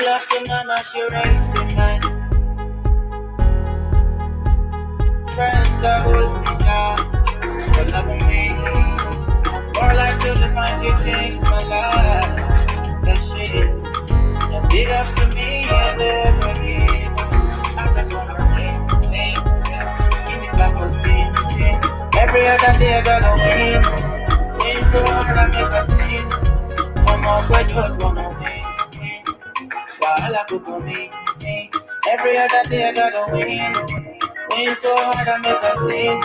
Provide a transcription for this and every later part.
love to mama, she raised the man. Friends that hold me down, for loving me. More like to the fines, you changed my life. That shit. And big ups to me, I never give up. I just wanna win. In this life of sin. Every other day I gotta win. Win so hard I make a sin. I'm up, I just wanna win. Wahala cook on me. Every other day I gotta win. Win so hard I make a sin.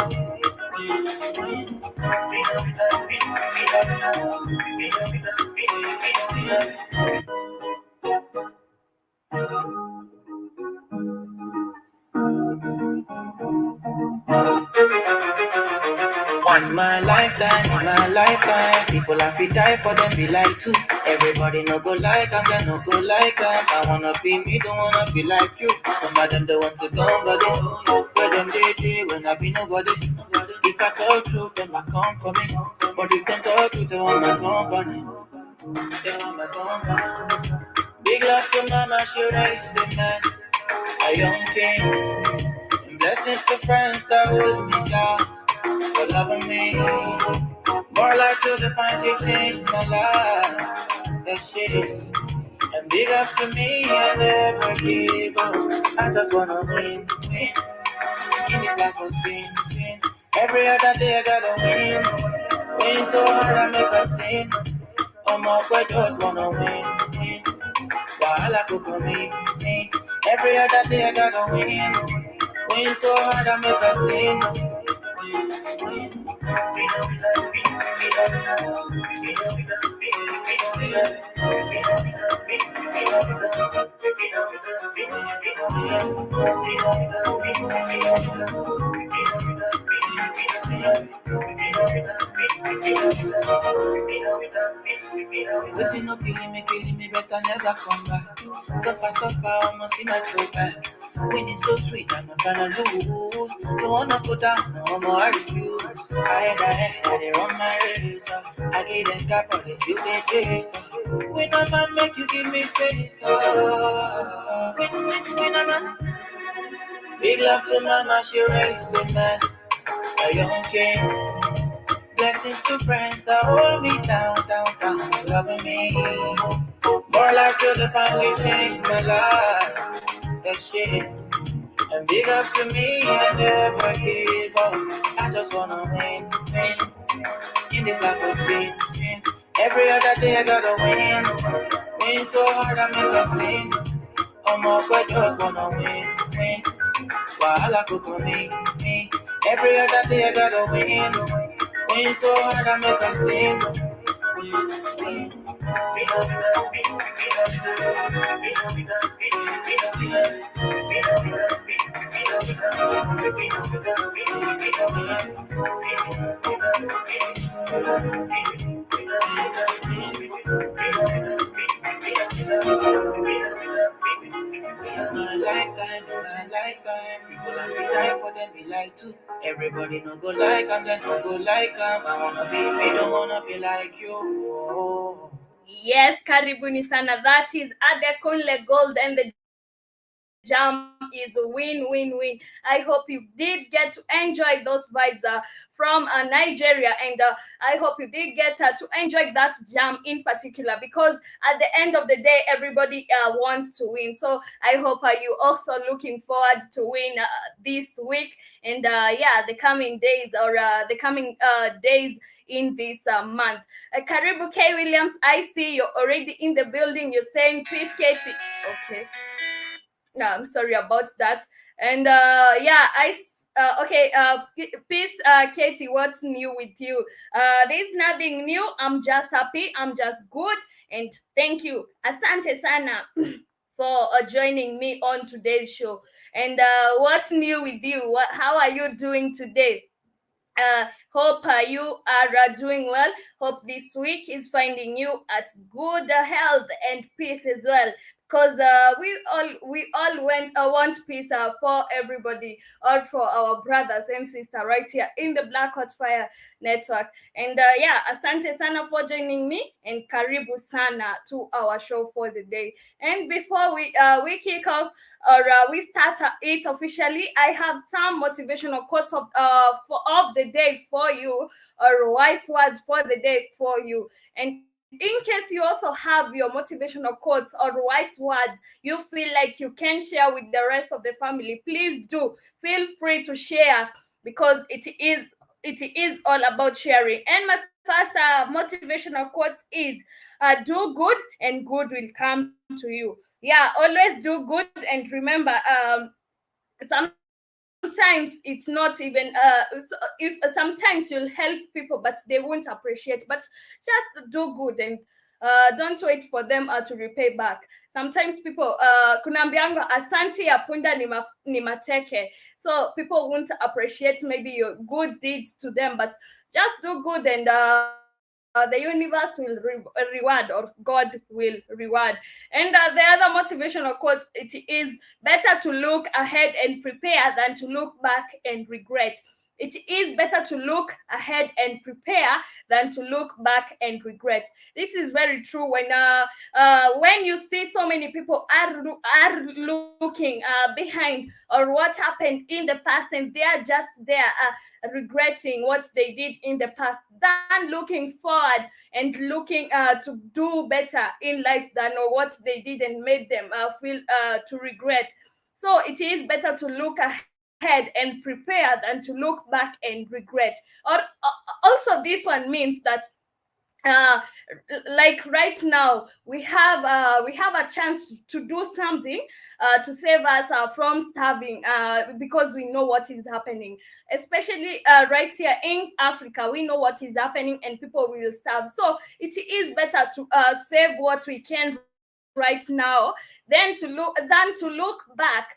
In my lifetime, people have to die for them be like too. Everybody no go like them, they no go like them. I wanna be me, don't wanna be like you. Some of them they want to go, but they where them they when I be nobody. If I talk truth, then I come for me. But if they talk truth, they want my company. They want my company. Big love to mama, she raised the man, a young king. And blessings to friends that hold me down, for loving me. More like to the fines, you changed my life. That shit. And big ups to me, I never give up. I just wanna win. In this life of sin. Every other day I gotta win. Win so hard I make a sin. I'm up, I just wanna win. Wahala cook on me. Every other day I gotta win. Win so hard I make a sin. Waiting no killing me, better never come back. Suffer, almost see my throat back. Winning so sweet, I'm not tryna lose. Don't wanna go down, no more, I refuse. I they run my race. I get them cap, but they still they chase. When a man make you give me space. When a man. Big love to mama, she raised the man, a young king. Blessings to friends that hold me down, loving me. More like to the fines, you changed my life. That shit. And big ups to me, I never give up. I just wanna win. In this life of sin. Every other day I gotta win. Win so hard I make a sin. I'm up, I just wanna win. Wahala cook on me. Every other day I gotta win. Win so hard I make a sin. In my lifetime, people have to die for them be like too. Everybody no go like them, then no go like them. I wanna be me, don't wanna be like you. Yes, karibuni sana. That is Adekunle Gold, and the jam is win. I hope you did get to enjoy those vibes from Nigeria, and I hope you did get to enjoy that jam in particular, because at the end of the day, everybody wants to win. So I hope you also looking forward to win this week, and the coming days, or the coming days in this month. Karibu K. Williams, I see you're already in the building. You're saying peace, Katie. Okay. No, I'm sorry about that. And peace, Katie. What's new with you? There's nothing new. I'm just happy. I'm just good. And thank you, Asante Sana, for joining me on today's show. And what's new with you? How are you doing today? Hope you are doing well. Hope this week is finding you at good health and peace as well. Because want peace for everybody, or for our brothers and sisters right here in the Black Hot Fire Network. And yeah, asante sana for joining me, and karibu sana to our show for the day. And before we kick off, or we start it officially, I have some motivational quotes of the day for you, or wise words for the day for you. And in case you also have your motivational quotes or wise words you feel like you can share with the rest of the family, please do feel free to share, because it is all about sharing. And my first motivational quote is, do good and good will come to you. Yeah, always do good. And remember, sometimes it's not even if sometimes you'll help people but they won't appreciate, but just do good, and don't wait for them to repay back. Sometimes people kunaambiangwa asante ya punda ni mateke, so people won't appreciate maybe your good deeds to them, but just do good, and the universe will reward, or God will reward. And the other motivational quote, it is better to look ahead and prepare than to look back and regret. It is better to look ahead and prepare than to look back and regret. This is very true. When you see so many people are looking behind, or what happened in the past, and they are just there regretting what they did in the past, than looking forward and looking to do better in life than what they did and made them feel to regret. So it is better to look ahead and prepare than to look back and regret. Or also, this one means that uh like right now we have a chance to do something to save us from starving, because we know what is happening, especially right here in Africa. We know what is happening, and people will starve. So it is better to save what we can right now than to look back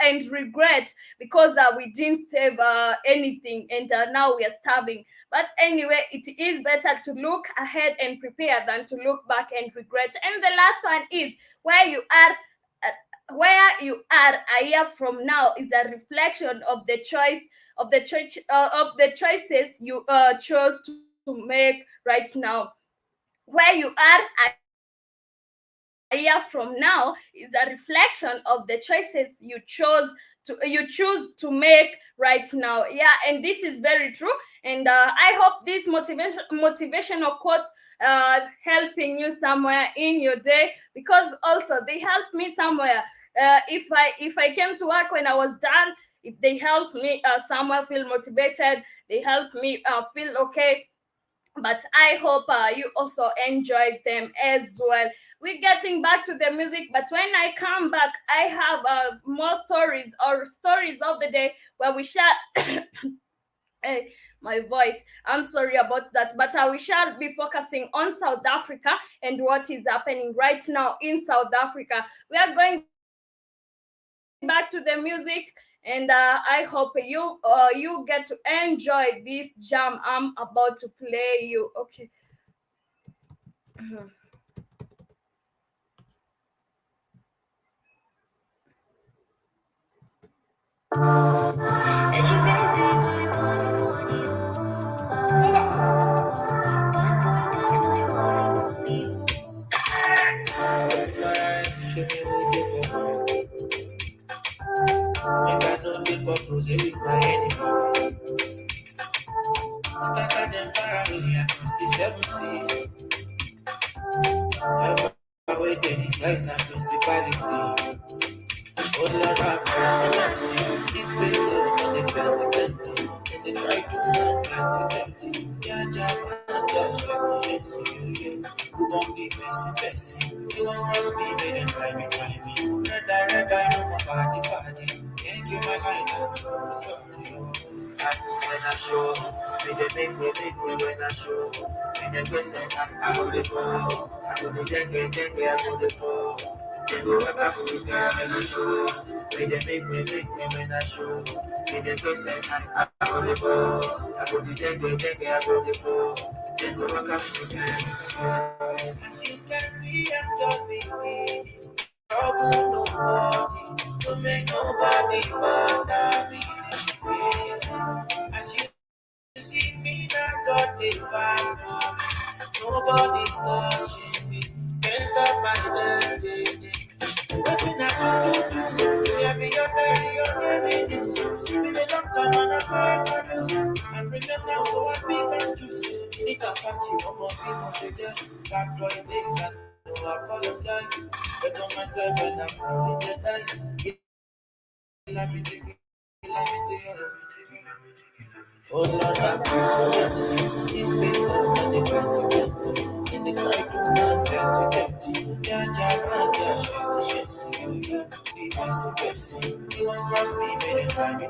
and regret, because we didn't save anything, and now we are starving. But anyway, it is better to look ahead and prepare than to look back and regret. And the last one is, where you are a year from now is a reflection of the choices you chose to make right now. Where you are a year from now is a reflection of the choices you choose to make right now. Yeah, and this is very true. And I hope these motivational quotes helping you somewhere in your day, because also they helped me somewhere. If I came to work when I was done, if they helped me somewhere feel motivated, they helped me feel okay. But I hope you also enjoyed them as well. We're getting back to the music, but when I come back, I have more stories, or stories of the day, where we shall hey, my voice. I'm sorry about that, but we shall be focusing on South Africa and what is happening right now in South Africa. We are going back to the music, and I hope you get to enjoy this jam I'm about to play you. Okay. Make I know the purpose with my enemy. Scatter them far away across the seven seas. Ever waited this life na principality. Oh Lord have mercy. This fake love and the plenty. And they try to learn plenty. Yeah, yeah. Who won't be messy. You won't cross me, make them try me. Red eye, no more party. Can't give my life, I'm sorry. And when I show, they make me when I show. When they get sent, I go the go. I go the dengue, I go the go. They go work out for the girl when I show. When they make me when I show. When they go say I go the ball. I go the dengue, I go the ball. They go work out for the girl. As you can see, I'm just beginning. Trouble nobody, to make nobody bother me. Yeah. As you see me, I got the fire. Nobody touching me. Can't stop my destiny. Nothing I can do. Yeah, me your daddy, your daddy news. Been a long time and I find my news. And remember now, so I pick and choose. Need a country, one more people to get. Back for the things I know, I apologize. Bet on myself and I'm rolling the dice. Kill me to Oh Lord, have mercy. This big love and the plenty. In the try to not plenty. Yeah, yeah, she's the messy. You won't cross me, baby, try me.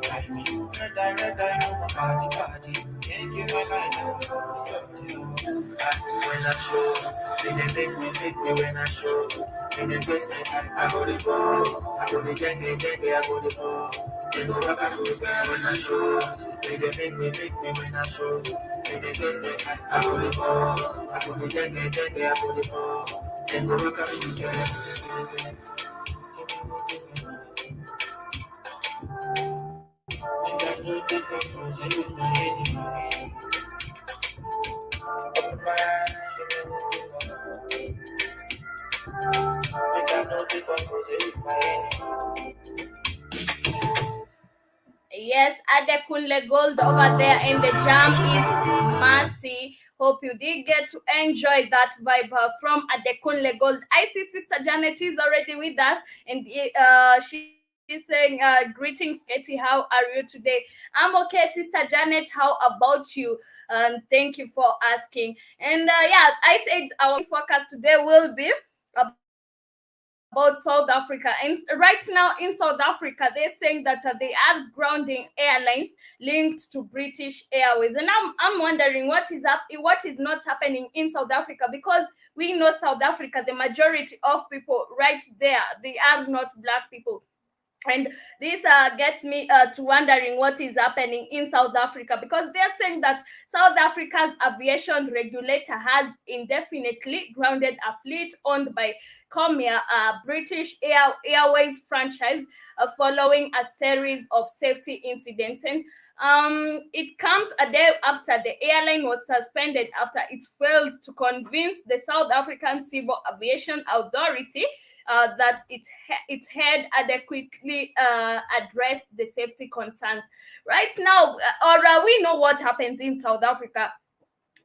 Red eye, know my body. Can't give my life out for you. When I show, they make me when I show. In the best, I go the ball. I go the dengue, I go the ball. They go rock out to the girl when I show. They make me when I show. In the best, I go the ball. I go the dengue, I go the ball. They go rock out to the girl. Yes, Adekunle Gold over there, and the jam is Mercy. Hope you did get to enjoy that vibe from Adekunle Gold. I see Sister Janet is already with us, and she's saying, "Greetings, Katie. How are you today?" I'm okay, Sister Janet. How about you? Thank you for asking. And yeah, I said our focus today will be about South Africa. And right now in South Africa, they're saying that they are grounding airlines linked to British Airways. And I'm wondering what is not happening in South Africa, because we know South Africa, the majority of people right there, they are not black people. And this gets me to wondering what is happening in South Africa, because they're saying that South Africa's aviation regulator has indefinitely grounded a fleet owned by Comair, British Airways franchise, following a series of safety incidents. And it comes a day after the airline was suspended after it failed to convince the South African Civil Aviation Authority that its head adequately addressed the safety concerns. Right now, we know what happens in South Africa.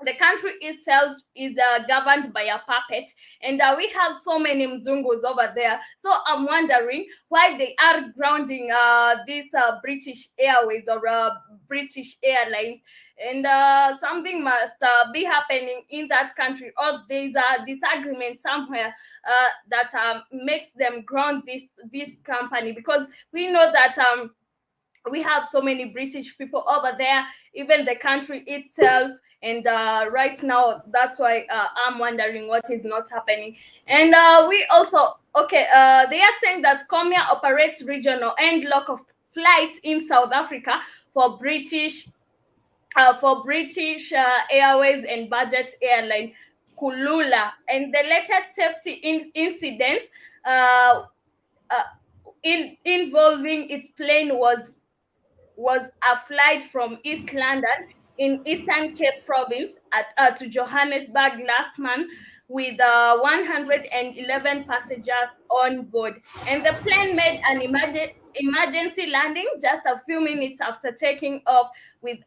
The country itself is governed by a puppet, and we have so many mzungus over there. So I'm wondering why they are grounding this British Airways or British Airlines. And something must be happening in that country, or there's a disagreement somewhere that makes them ground this company, because we know that we have so many British people over there, even the country itself. And right now, that's why I'm wondering what is not happening. And we also, okay, they are saying that Comair operates regional and local flights in South Africa for British Airways and budget airline Kulula. And the latest safety incidents uh, uh, involving its plane was a flight from East London in Eastern Cape Province to Johannesburg last month, with 111 passengers on board. And the plane made an emergency landing just a few minutes after taking off, with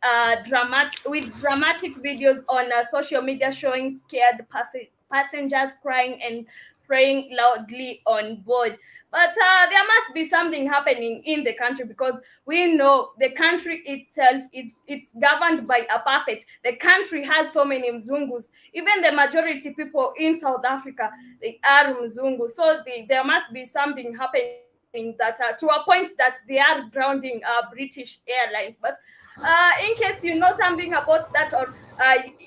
dramatic videos on social media showing scared passengers crying and praying loudly on board. But there must be something happening in the country, because we know the country itself it's governed by a puppet. The country has so many mzungus. Even the majority people in South Africa, they are mzungus. So there must be something happening that to a point that they are grounding British Airlines. But in case you know something about that, or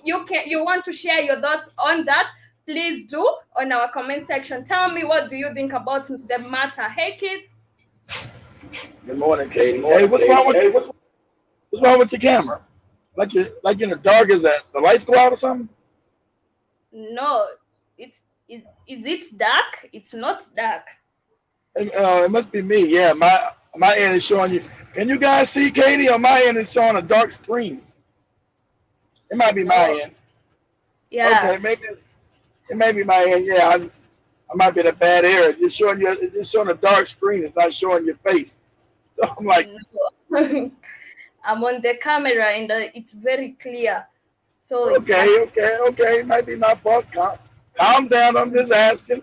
you want to share your thoughts on that, please do on our comment section. Tell me, what do you think about the matter? Hey, Keith. Good morning, Katie. Hey, what's wrong with your camera? Like in the dark, is that the lights go out or something? No, is it dark? It's not dark. It must be me. Yeah, my end is showing you. Can you guys see Katie? On my end is showing a dark screen. It might be No, my end. yeah. Okay, maybe it may be my end. Yeah, I might be in a bad area. It's just showing a dark screen. It's not showing your face. So I'm like, No. I'm on the camera and it's very clear. So it must. okay. It might be my fault. Calm down. I'm just asking.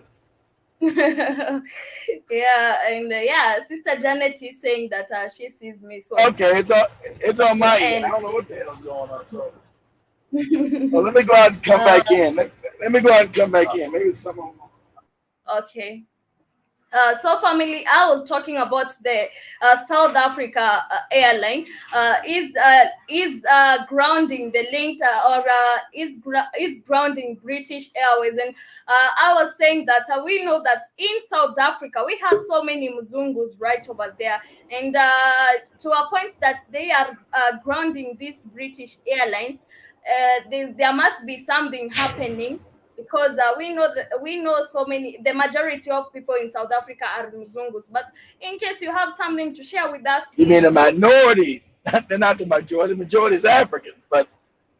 Yeah, and yeah, Sister Janet is saying that she sees me. So Okay, it's on my end. I and don't know what the hell's going on. So. Well, let me go out and come uh, back in. Let me go out and come back in. Maybe it's someone. okay. So family, I was talking about the South Africa airline is grounding the link is grounding British Airways, and I was saying that we know that in South Africa we have so many Mzungus right over there, and to a point that they are grounding these British airlines. There must be something happening, because we know so many, the majority of people in South Africa are Mzungus. But in case you have something to share with us, You mean please the do. minority? They're not the majority. The majority is Africans, but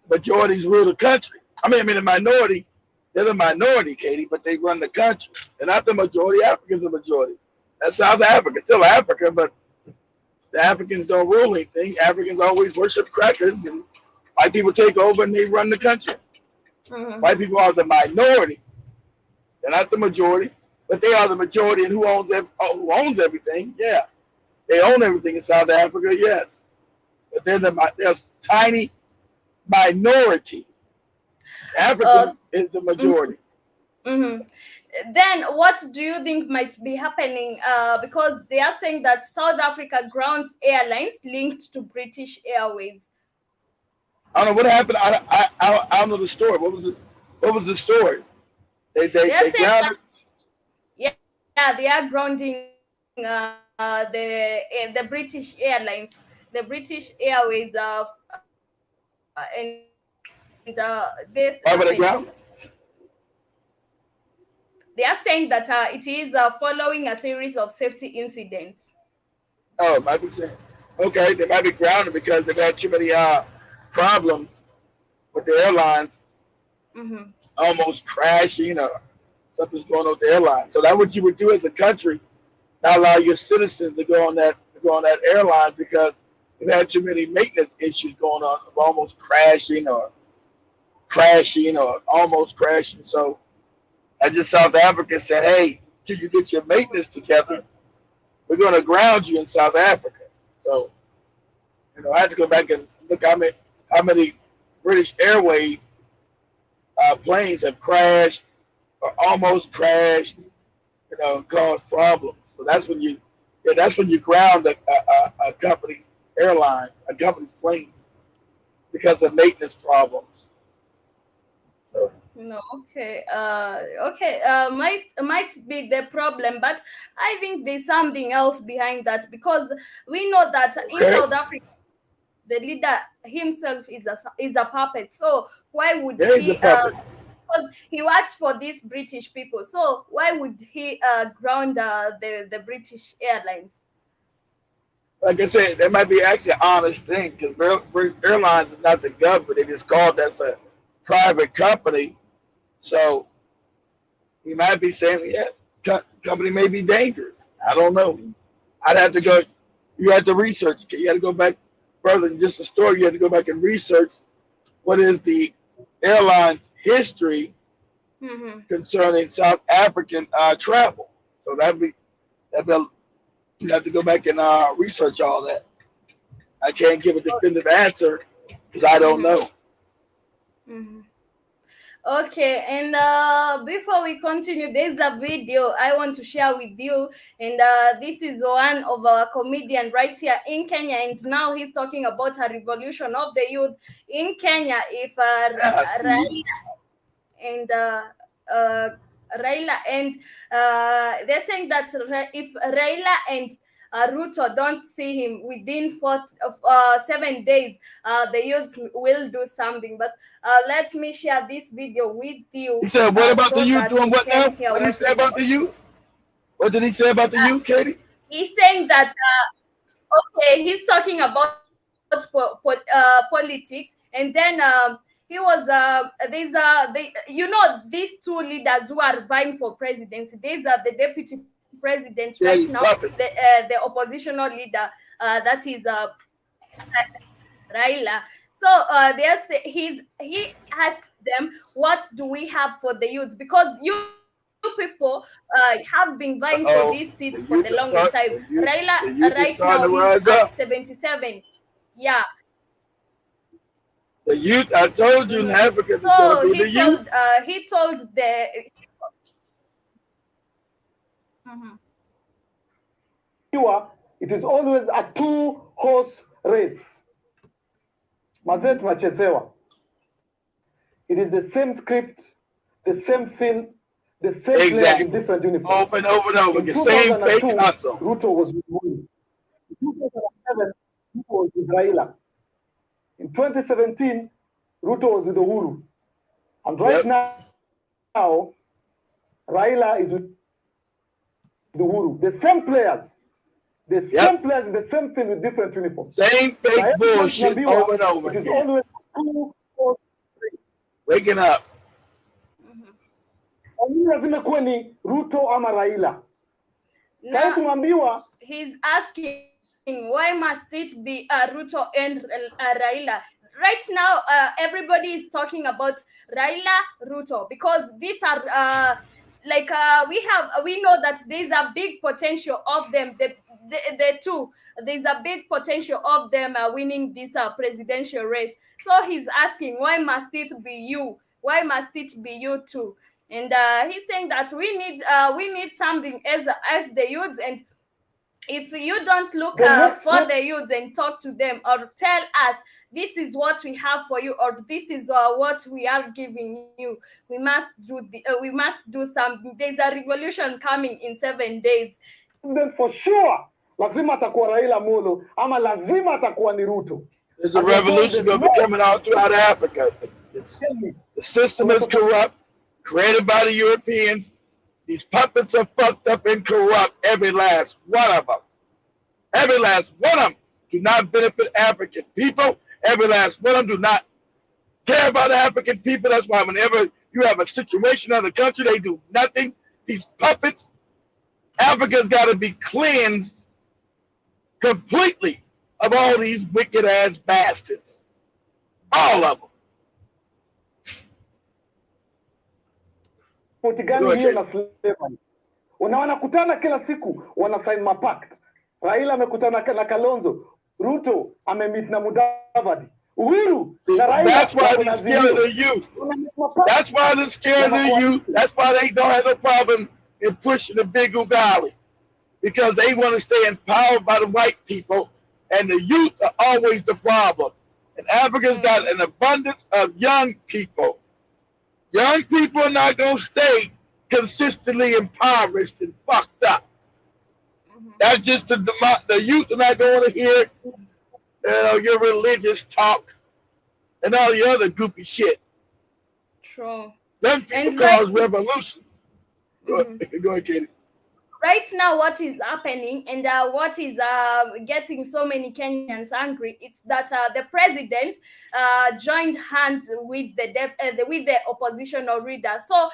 the majorities rule the country. I mean the minority. They're the minority, Katie, but they run the country. They're not the majority. Africans are the majority. That's South Africa, still Africa, but the Africans don't rule anything. Africans always worship crackers, and white people take over and they run the country. Mhm. White people are the minority. They're not the majority, but they are the majority. And who owns everything? Yeah, they own everything in South Africa. Yes, but they're tiny minority. Uh, African is the mhm, majority. mhm. Then what do you think might be happening? Because they are saying that South Africa grounds airlines linked to British Airways. I don't know what happened. I don't know the story. What was the story? They they They are they saying grounded. that, yeah, they are grounding the British Airlines, the British Airways, and this happened. Why were they grounded? They are saying that it is following a series of safety incidents. Oh, it might be saying. Okay, they might be grounded because they've had too many problems with the airlines, Mm-hmm. almost crashing or something's going on with the airline. So that's what you would do as a country, not allow your citizens to go on that airline because they've had too many maintenance issues going on of almost crashing or almost crashing. So I just South Africa said, hey, till you get your maintenance together, we're going to ground you in South Africa. So I had to go back and look how many British Airways planes have crashed or almost crashed, caused problems. So that's when you ground a company's airline, a company's planes because of maintenance problems. So No, okay. Okay. Might be the problem, but I think there's something else behind that, because we know that in okay, South Africa, the leader himself is a puppet. So why would there is a he? puppet. Because he works for these British people. So why would he ground the British Airlines? Like I said, that might be actually an honest thing because airlines is not the government. They just called that's a private company. So you might be saying, yeah, company may be dangerous. I don't know. I'd have to go. You have to research. You have to go back further than just a story. You have to go back and research what is the airline's history Mm-hmm. concerning South African travel. So that'd be you have to go back and research all that. I can't give a definitive answer because I don't Mm-hmm. know. Mm-hmm. Okay, and before we continue, there's a video I want to share with you, and this is one of our comedian right here in Kenya, and now he's talking about a revolution of the youth in Kenya. If Yeah, I see. Raila and Raila, and they're saying that if Raila and Ruto don't see him within 7 days, the youths will do something. But let me share this video with you He said, what about the so youth that doing you what can now? hear What did he what say he's about the youth? What did he say about the youth, Katie? he's saying that okay, he's talking about politics, and then he was these two leaders who are vying for presidency. These are the deputy president right Yeah, now, these puppets. the oppositional leader, that is Raila. So he asks them, what do we have for the youth? Because you people have been vying for these seats for the The longest youth is time. start Raila the right youth is now starting to he's rise at up. 77. Yeah. The youth, I told you in Mm-hmm. Africa it's gonna So be the youth. he told the. Mhm. It is always a two-horse race. Mazee tunachezewa. It is the same script, the same film, the same players in Exactly. different uniforms. Over and over and over In again. Same fake 2002, hustle. Ruto was with Moi. In 2007, Ruto was with Raila. In 2017, Ruto was with Uhuru. And right Yep. now, Raila is with Uhuru. The same players. The same players in the same field with different uniforms. Same fake bullshit over and over it is again. always two-horse race. Waking up. Lazima kuwe ni Ruto ama Raila. Sasa tunaambiwa he's asking, why must it be Ruto and Raila? Right now, everybody is talking about Raila, Ruto, because these are we know that there's a big potential of them. The two, there's a big potential of them winning this presidential race. So he's asking, why must it be you? Why must it be you two? And he's saying that we need something as the youths, and if you don't look for the youth and talk to them or tell us this is what we have for you or this is what we are giving you, we must do something. There's a revolution coming in 7 days. For sure lazima atakuwa Raila Molo ama lazima atakuwa ni Ruto. There's a revolution going to be coming out throughout Africa. The system is corrupt, created by the Europeans. These puppets are fucked up and corrupt, every last one of them. Every last one of them do not benefit African people. Every last one of them do not care about African people. That's why whenever you have a situation in the country, they do nothing. These puppets, Africa's got to be cleansed completely of all these wicked ass bastards. All of them. Gani hiyo na slavery. Wanakutana kila siku, wana sign mapact. Raila amekutana na Kalonzo, Ruto amemeet na Mudavadi. Uhuru na Raila. That's why they're scared of the youth. That's why they're scared of the youth. That's why they don't have no problem in pushing the big Ugali. Because they want to stay empowered by the white people, and the youth are always the problem. And Africa's got an abundance of young people. Young people are not going to stay consistently impoverished and fucked up. That's just the youth are not going to hear your religious talk and all the other goofy shit. True. Them people cause revolutions. Go ahead, Katie. Right now, what is happening and what is getting so many Kenyans angry, it's that the president joined hands with the oppositional leader. So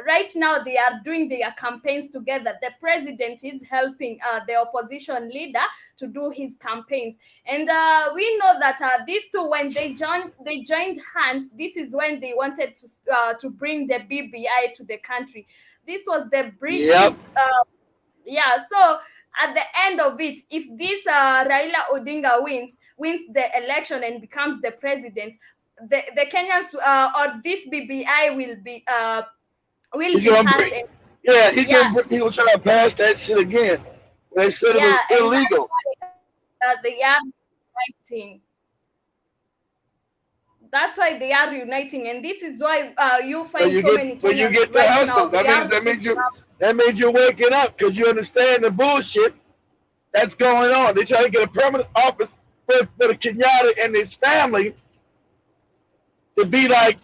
right now they are doing their campaigns together. The president is helping the opposition leader to do his campaigns, and we know that these two, when they joined hands, this is when they wanted to bring the BBI to the country. This was the bridge. Yep. So at the end of it, if this Raila Odinga wins the election and becomes the president, the Kenyans or this BBI will be passed. He's gonna try to pass that shit again. They said it was illegal. They are fighting. That's why they are uniting, and this is why you When find you so many get when you Kenyans get the right hustle, now. They are that means you're waking up because you understand the bullshit that's going on. They try to get a permanent office for the Kenyatta and his family to be like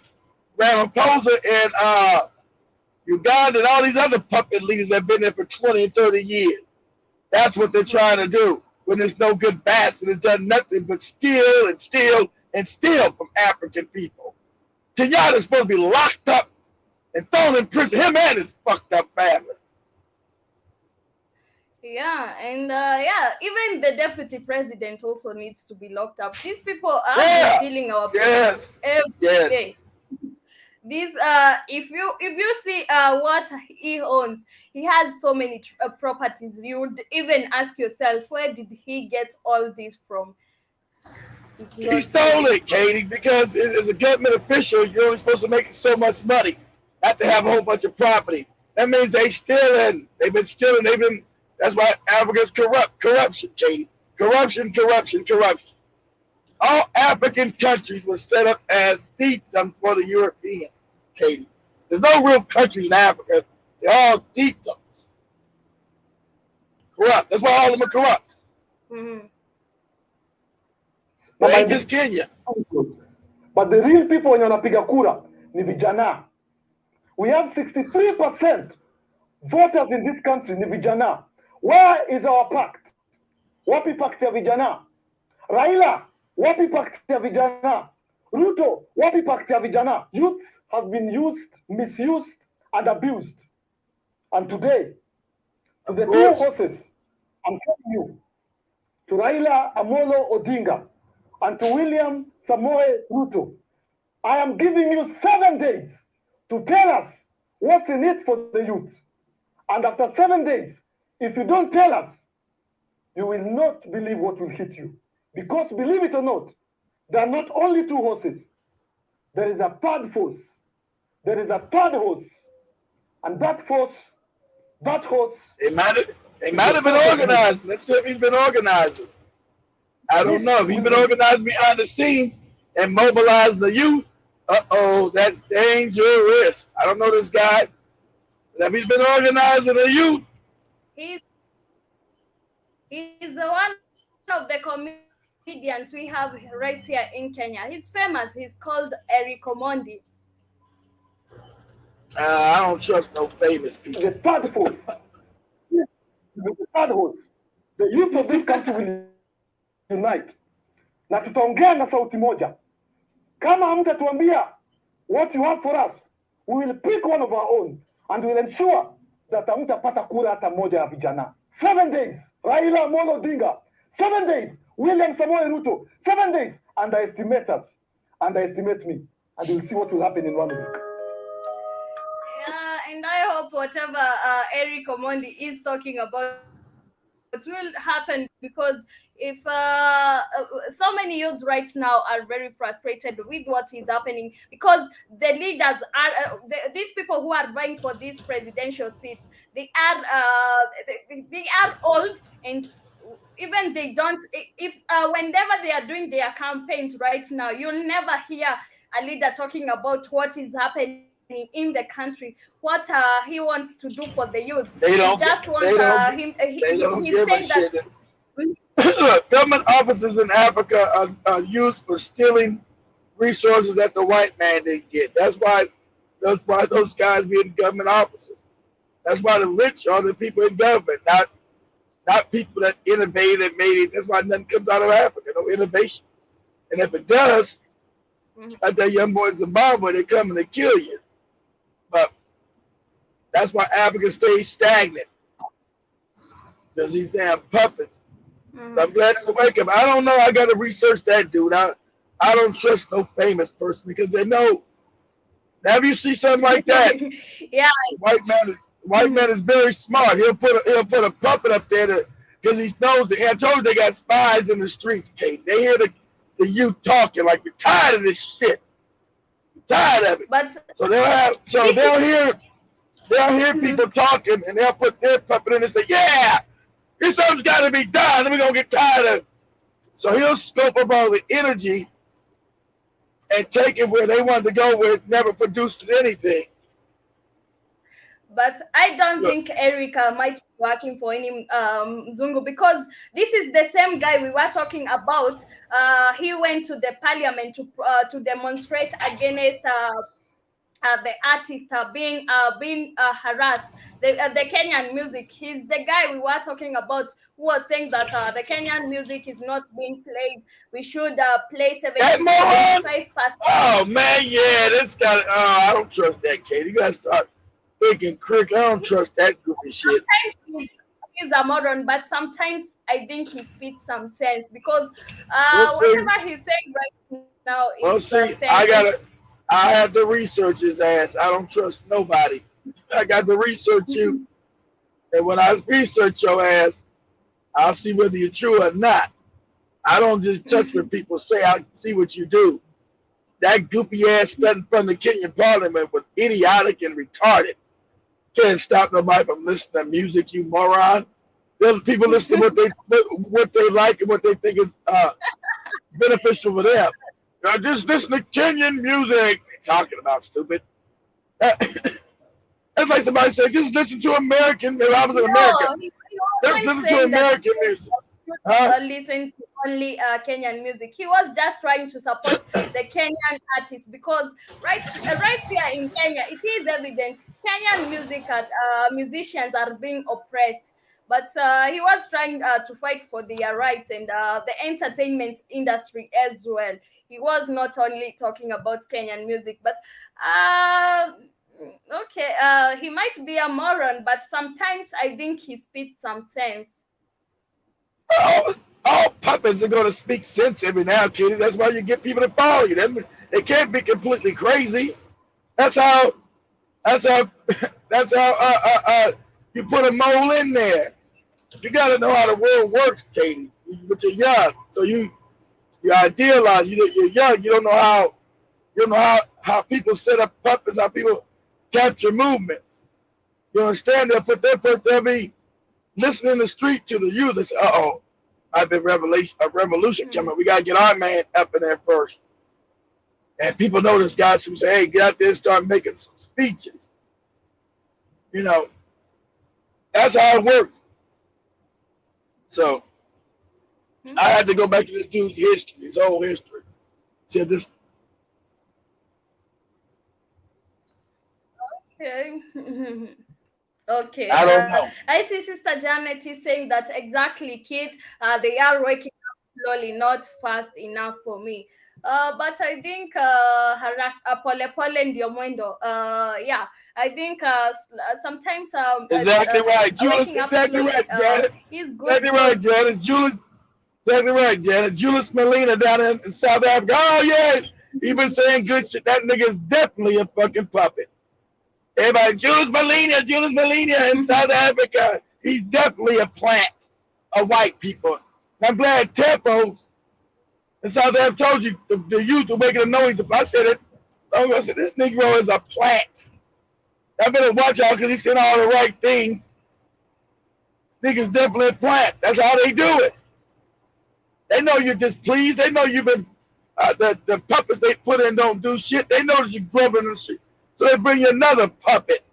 Ramaphosa and Uganda and all these other puppet leaders that have been there for 20 and 30 years. That's what they're trying to do when there's no good bastard that's done nothing but steal and steal and steal from African people. Kenyatta's supposed to be locked up and thrown in prison, him and his fucked up family. Yeah, and even the deputy president also needs to be locked up. These people are Yeah. stealing our Yes. every Yes. day. This if you see what he owns, he has so many properties. You would even ask yourself, where did he get all this from? He stole it, Katie, because as a government official, you're only supposed to make so much money, not to have a whole bunch of property. That means they stealing. They've been stealing. That's why Africa's corrupt. Corruption, Katie. Corruption. All African countries were set up as fiefdoms for the European, Katie. There's no real country in Africa. They're all fiefdoms. Corrupt. That's why all of them are corrupt. Mm-hmm. They ain't just Kenya. But the real people wenye wanapiga kura ni vijana. We have 63% voters in this country ni vijana. Where is our pact? Wapi pact ya vijana? Raila, wapi pact ya vijana? Ruto, wapi pact ya vijana? Youths have been used, misused, and abused. And today, to the two horses, I'm telling you, to Raila Amolo Odinga and to William Samoei Ruto, I am giving you 7 days to tell us what's in it for the youth. And after 7 days, if you don't tell us, you will not believe what will hit you. Because believe it or not, there are not only two horses. There is a third horse. There is a third horse. And that horse, It might have been organized. Let's see if he's been organizing. I don't know. If he's been organized behind the scenes and mobilized the youth, that's dangerous. I don't know this guy. If he's been organizing the youth. He's one of the comedians we have right here in Kenya. He's famous. He's called Eric Omondi. I don't trust no famous people. The third horse. Yes, the third horse. The youth of this country will unite. Na tutaongea na sauti moja. Kama hamtatuambia what you have for us, we will pick one of our own and we will ensure that hamtapata kura hata moja ya vijana. 7 days. Raila Amolo Odinga. 7 days. William Samoei Ruto. 7 days. Underestimate us. Underestimate me. And you'll see what will happen in 1 week. Yeah, and I hope whatever Eric Omondi is talking about will happen, because if so many youths right now are very frustrated with what is happening, because the leaders are these people who are vying for these presidential seats, they are old, and even they don't, if whenever they are doing their campaigns right now, you'll never hear a leader talking about what is happening in the country, what he wants to do for the youth. They don't just want him. They don't He's give a saying that. shit. Look, government offices in Africa are used for stealing resources that the white man didn't get. That's why those guys be in government offices. That's why the rich are the people in government, not people that innovated and made it. That's why nothing comes out of Africa, no innovation. And if it does, like that young boy in Zimbabwe, they come and they kill you. But that's why Africa stays stagnant. Because these damn puppets. So I'm glad to wake up. I don't know. I got to research that dude. I don't trust no famous person because they know. Now, if you see something like that, yeah, the white man is very smart. He'll put a puppet up there because he knows that. I told you they got spies in the streets, Kate. They hear the youth talking like we're tired of this shit. Tired of it. But they'll hear people talking and they'll put their puppet in and say, yeah, this something's got to be done and we're going to get tired of it. So he'll scope up all the energy and take it where they wanted to go, where it never produced anything. But I don't Look, think Erica might be working for any Zungu, because this is the same guy we were talking about. He went to the parliament to demonstrate against the artist being harassed. The Kenyan music. He's the guy we were talking about who was saying that the Kenyan music is not being played. We should play that moron. 75%. Oh man, yeah, this guy. Oh, I don't trust that, Katie. You gotta start thinking quick. I don't trust that goofy shit. Sometimes he's a moron, but sometimes I think he speaks some sense, because We'll see. whatever he's saying right now We'll is see. sense. I have to research his ass. I don't trust nobody. I got to research you, and when I research your ass, I'll see whether you're true or not. I don't just touch what people say. I see what you do. That goofy ass stuff in front of the Kenyan Parliament was idiotic and retarded. Can't stop nobody from listening to music, you moron. There's people listen to what they like and what they think is beneficial for them. I just listen to Kenyan music. Talking about stupid. That's like somebody said, just listen to American. If I was an American, He just always listen to saying that American music. Huh? listen to only Kenyan music. He was just trying to support the Kenyan artists, because right here in Kenya, it is evident Kenyan musicians are being oppressed. But he was trying to fight for their rights and the entertainment industry as well. He was not only talking about Kenyan music, but okay, he might be a moron, but sometimes I think he speaks some sense. All puppets are going to speak sense every now, Kitty. That's why you get people to follow you. They can't be completely crazy. That's how. That's how. That's how. You put a mole in there. You got to know how the world works, Katie. But you're young, so you idealize. You're young. You don't know how. You don't know how people set up puppets. How people capture movements. You understand? They'll be listening in the street to the youth. They say, "Uh-oh, I've been a revolution coming. We gotta get our man up in there first." And people know this guy who say, "Hey, get out there and start making some speeches." You know, that's how it works. So I had to go back to this dude's history, his whole history. Said this. Okay. Okay. I don't know. I see Sister Janet is saying that exactly, kid. They are waking up slowly, not fast enough for me. But I think pole pole ndio mwendo. Yeah, I think sometimes Exactly right, Julius. waking up Exactly slowly right, Janet. is good. Exactly right, Janet. Julius. Exactly right, Janet. Julius Molina down in South Africa. Oh yeah, he been saying good shit. That nigga is definitely a fucking puppet. Everybody, Julius Molina in South Africa. He's definitely a plant of white people. I'm glad Tempos in South Africa told you the youth are making a noise. If I said it, I said this Negro is a plant. I better watch out because he's saying all the right things. Nigga's definitely a plant. That's how they do it. They know you're displeased. They know you've been, the puppets they put in don't do shit. They know that you're grumbling in the street. So they bring you another puppet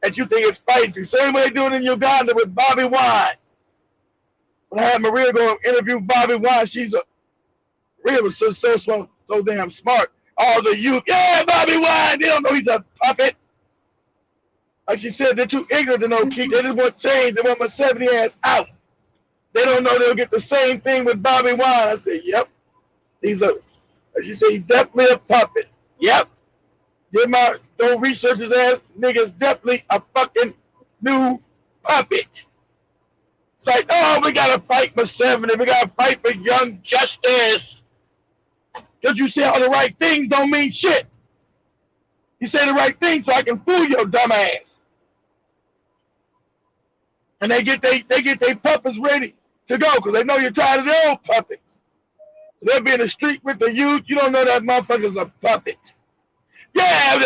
that you think is fighting you. Same way they do it in Uganda with Bobby Wine. When I had Maria go interview Bobby Wine, Maria was so damn smart. All the youth, yeah, Bobby Wine, they don't know he's a puppet. Like she said, they're too ignorant to know Keith. They just want change. They want my 70 ass out. They don't know they'll get the same thing with Bobby Wine. I said, yep. As she said, he's definitely a puppet. Yep. Don't research his ass. Nigga's definitely a fucking new puppet. It's like, oh, we gotta fight for 70. We gotta fight for young justice. Because you say all the right things don't mean shit. You say the right things so I can fool your dumb ass. And they get their puppets ready to go because they know you're tired of their old puppets. So they'll be in the street with the youth. You don't know that motherfucker's a puppet. Yeah,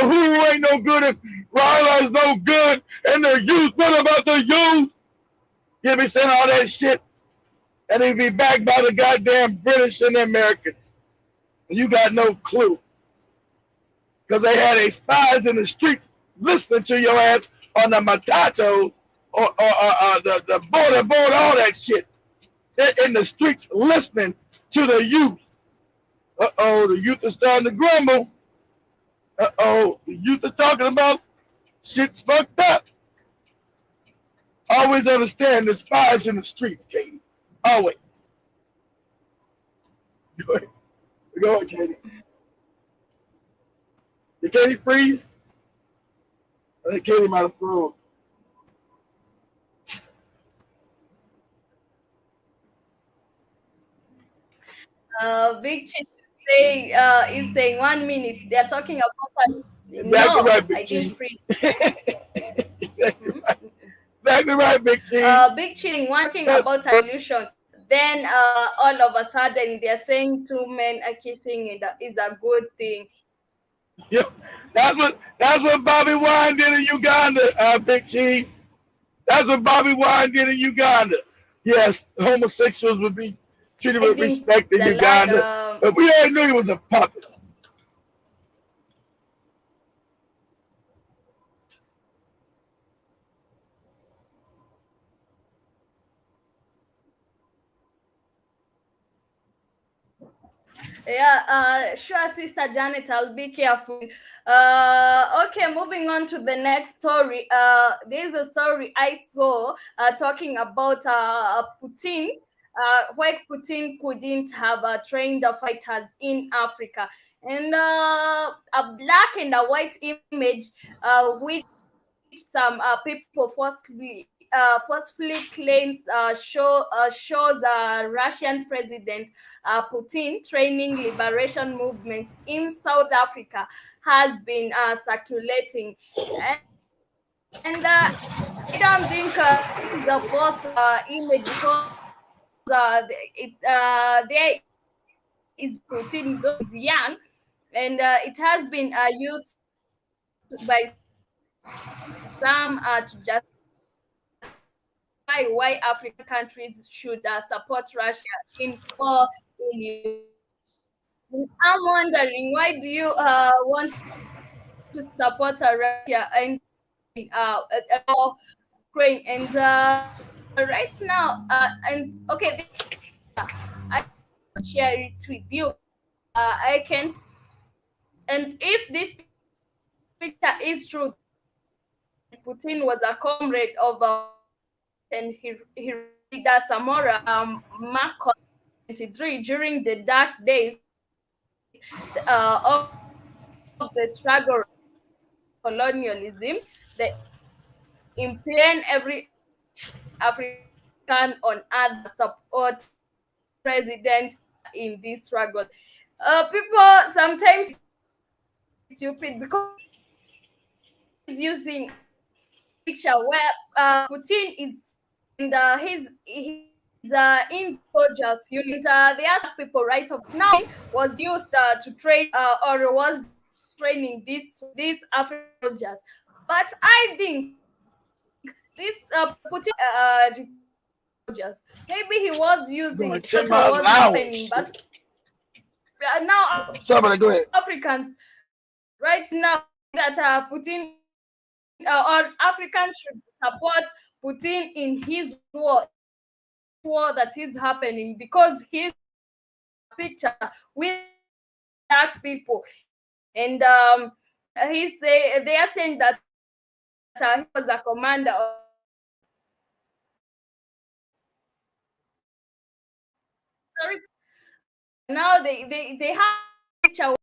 who ain't no good and Ryla's no good and the youth. What about the youth? You'll be saying all that shit and they be backed by the goddamn British and the Americans. and you got no clue because they had a spies in the streets listening to your ass on the matatos or the border, all that shit. They're in the streets listening to the youth. The youth is starting to grumble. The youth is talking about shit's fucked up. Always understand the spies in the streets, Katie. Always. Go ahead, Go ahead Katie. Did Katie freeze? I think Katie might have froze. Big Chief is saying 1 minute. They are talking about. Exactly No, right, Big I didn't Cheese. freeze. Exactly Mhm, right. mhm. Exactly right, Big Cheese. Big Chilling working That's, about illusion. Then all of a sudden they're saying two men are kissing is a good thing. yeah, that's what Bobby Wine did in Uganda, Big Cheese. That's what Bobby Wine did in Uganda. Yes, homosexuals would be treated I with think respect in the line Uganda, but we already knew he was a puppet. yeah, sure, Sister Janet, I'll be careful. Okay, moving on to the next story. There's a story I saw talking about Putin. Why Putin couldn't have trained the fighters in Africa, and a black and a white image, which some people forcefully claims shows Russian President Putin training liberation movements in South Africa has been circulating, and I don't think this is a false image because there is Putin though he's young, and it has been used by some to justify why African countries should support Russia in war in Ukraine. I'm wondering, why do you want to support Russia and Ukraine? And right now, and okay, this I share it with you. I can't. And if this picture is true, Putin was a comrade of and he rallied Samora Marcos 23 during the dark days of the struggle colonialism, the implying every African on earth support president in this struggle. People sometimes stupid because he's using picture where Putin is in he's in soldiers unit. There are some people right of now was used to train or was training these African soldiers. But I think this Putin soldiers maybe he was using Doing it 10 what miles an was hour. happening, but now Somebody go ahead. Africans right now that Putin or Africans should support Putin in his war that is happening because he's picture with black people, and they are saying that he was a commander sorry, now they have a picture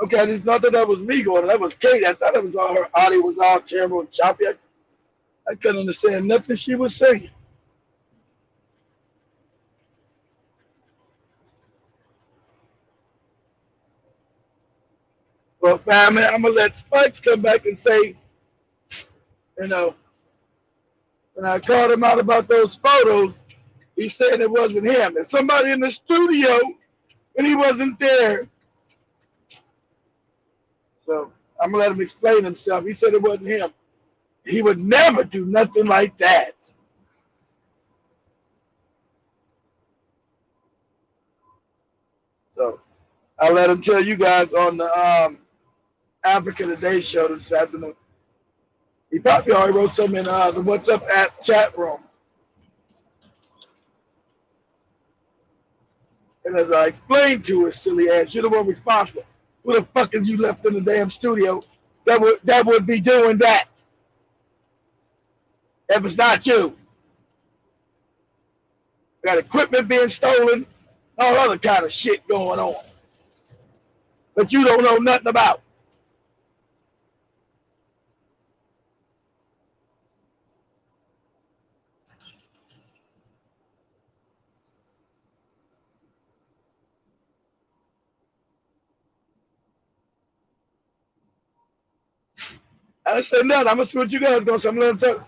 Okay, I just not that that was me going. That was Kate. I thought it was all her audio was all terrible and choppy. I couldn't understand nothing she was saying. Well, family, I'm gonna let Spikes come back and say, you know, when I called him out about those photos, he said it wasn't him. There's somebody in the studio and he wasn't there. So I'm gonna let him explain himself. He said it wasn't him. He would never do nothing like that. So I'll let him tell you guys on the Africa Today show this afternoon. He probably already wrote something in the What's Up app chat room. And as I explained to his silly ass, you're the one responsible. Who the fuck is you left in the damn studio that would be doing that? If it's not you. Got equipment being stolen, all other kind of shit going on. But you don't know nothing about. I said nothing. I'm gonna see what you guys gonna say. I'm gonna talk.